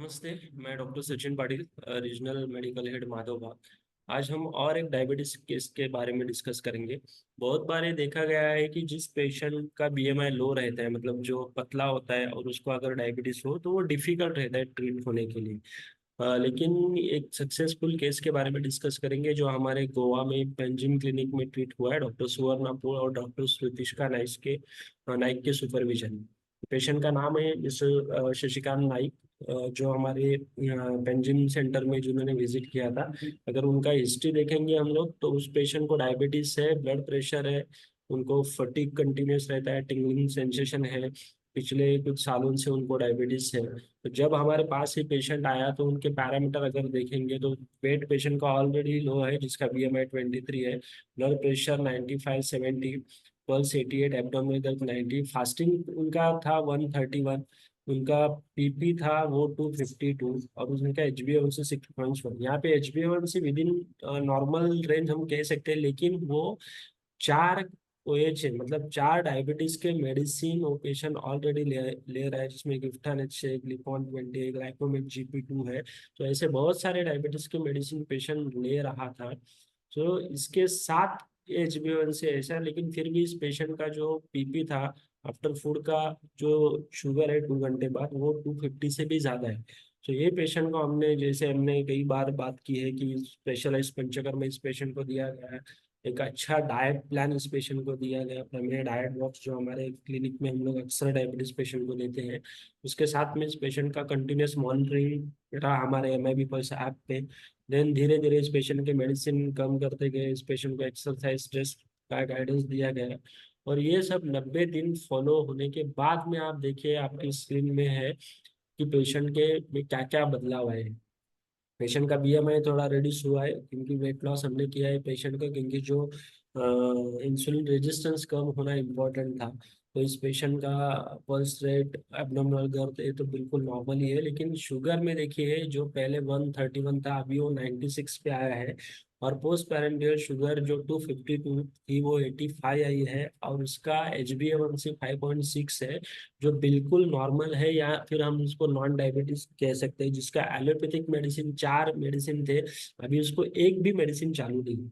नमस्ते। मैं doctor Sachin Patil, regional medical head Madhavbaug. आज हम और एक डायबिटीज केस के बारे में डिस्कस करेंगे। बहुत बार ये देखा गया है कि जिस पेशेंट का बीएमआई लो रहता है, मतलब जो पतला होता है और उसको अगर डायबिटीज हो तो वो डिफिकल्ट रहता है ट्रीट होने के लिए। लेकिन एक सक्सेसफुल केस के बारे में डिस्कस करेंगे जो हमारे गोवा में पेंजिम क्लिनिक में ट्रीट हुआ है, डॉक्टर सुवर्णा पोल और डॉक्टर श्रुतिष्का नाइक के सुपरविजन। पेशेंट का नाम है मिस्टर शशिकांत नाइक, जो हमारे पेंजिम सेंटर में जिन्होंने विजिट किया था। अगर उनका हिस्ट्री देखेंगे हम लोग तो उस पेशेंट को डायबिटीज है, ब्लड प्रेशर है, उनको फटीग कंटिन्यूस रहता है, टिंगलिंग सेंसेशन है, पिछले कुछ सालों से उनको डायबिटीज है। तो जब हमारे पास ये पेशेंट आया तो उनके पैरामीटर अगर देखेंगे तो वेट पेशेंट का ऑलरेडी लो है, जिसका बीएमआई 23 है, ब्लड प्रेशर 95/70, पल्स 88, एब्डोमिनल दर्द 90, फास्टिंग उनका था 131, उनका पीपी था वो 252 और उनका HbA1c 6.1। यहाँ पे HbA1c with in normal range हम कह सकते हैं, लेकिन वो चार OH है, मतलब चार डायबिटीज के मेडिसिन वो पेशेंट ऑलरेडी ले रहा है, जिसमें गिफ्टान एच है, ग्लिपॉन 20, ग्लाइकोमेट GP2 है। तो ऐसे बहुत सारे डायबिटीज के मेडिसिन पेशेंट ले रहा था। तो इसके साथ HbA1c ऐसा, लेकिन फिर भी इस पेशेंट का जो पीपी था आफ्टर फूड का, जो शुगर है 2 घंटे बाद, वो 250 से भी ज्यादा है। तो ये पेशेंट को हमने कई बार बात की है कि स्पेशलाइज पंचकर्मा इस पेशेंट को दिया गया है। एक अच्छा डाइट प्लान इस पेशेंट को दिया गया, प्रमेय डाइट बॉक्स जो हमारे क्लिनिक में हम लोग अक्सर डायबिटीज पेशेंट को देते हैं। उसके साथ में इस पेशेंट का कंटिन्यूस मॉनिटरिंग रहा हमारे MIB पल्स ऐप पे। देन धीरे धीरे इस पेशेंट के मेडिसिन कम करते गए, इस पेशेंट को एक्सरसाइज स्ट्रेस का गाइडेंस दिया गया। और ये सब 90 दिन फॉलो होने के बाद में आप देखिए आपकी स्क्रीन में है कि पेशेंट के में क्या क्या बदलाव आए। पेशेंट का BMI थोड़ा रिड्यूस हुआ है क्योंकि वेट लॉस हमने किया है पेशेंट का, क्योंकि जो इंसुलिन रेजिस्टेंस कम होना इम्पोर्टेंट था। तो इस पेशेंट का पल्स रेट, एब्डोमिनल गर्द, ये तो बिल्कुल नॉर्मल ही है, लेकिन शुगर में देखिए जो पहले 131 था अभी वो 96 पे आया है। और पोस्ट पैरेंडियल शुगर जो 252 थी वो 85 आई है, और उसका HbA1c 5.6 है, जो बिल्कुल नॉर्मल है, या फिर हम उसको नॉन डायबिटीज कह सकते हैं। जिसका एलोपैथिक मेडिसिन 4 मेडिसिन थे, अभी उसको एक भी मेडिसिन चालू नहीं।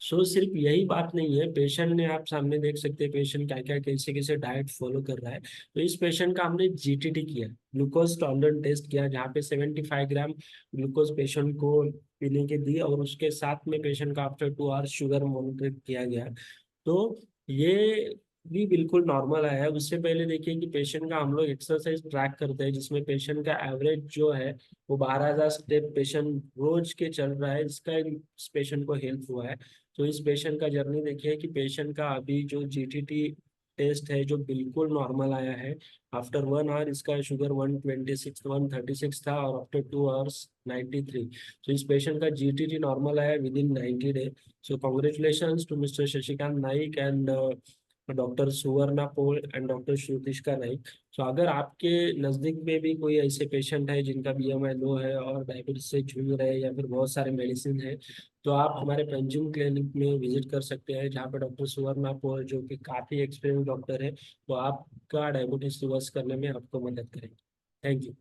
सो सिर्फ यही बात नहीं है, पेशेंट ने आप सामने देख सकते हैं पेशेंट क्या क्या कैसे कैसे डाइट फॉलो कर रहा है। तो इस पेशेंट का हमने GTT किया, ग्लूकोज टॉलरेंस टेस्ट किया, जहाँ पे 75 ग्राम ग्लूकोज पेशेंट को पीने के दी, और उसके साथ में पेशेंट का आफ्टर 2 आवर्स शुगर मॉनिटर किया गया। तो ये भी बिल्कुल नॉर्मल आया है। उससे पहले देखिए कि पेशेंट का हम लोग एक्सरसाइज ट्रैक करते हैं, जिसमें पेशेंट का एवरेज जो है वो 12,000 स्टेप पेशेंट रोज के चल रहा है, इसका इस पेशेंट को हेल्प हुआ है। तो इस पेशेंट का जर्नी देखिए कि पेशेंट का अभी जो GTT टेस्ट है जो बिल्कुल नॉर्मल आया है। आफ्टर 1 आवर इसका शुगर 126 136 था, और आफ्टर 2 आवर्स 93। तो इस पेशेंट का GTT नॉर्मल आया within 90 day. So congratulations to Mr. Shashikant Naik and doctor Suvarna Pol and doctor Shrutishka Naik. तो अगर आपके नज़दीक में भी कोई ऐसे पेशेंट है जिनका BMI लो है और डायबिटीज से जूझ रहे हैं, या फिर बहुत सारे मेडिसिन है, तो आप हमारे पंजिम क्लिनिक में विजिट कर सकते हैं, जहाँ पे डॉक्टर सुवर्णा पोल जो कि काफ़ी एक्सपीरियंस डॉक्टर है, तो आपका डायबिटीज रिवर्स करने में आपको मदद करेंगे। Thank you.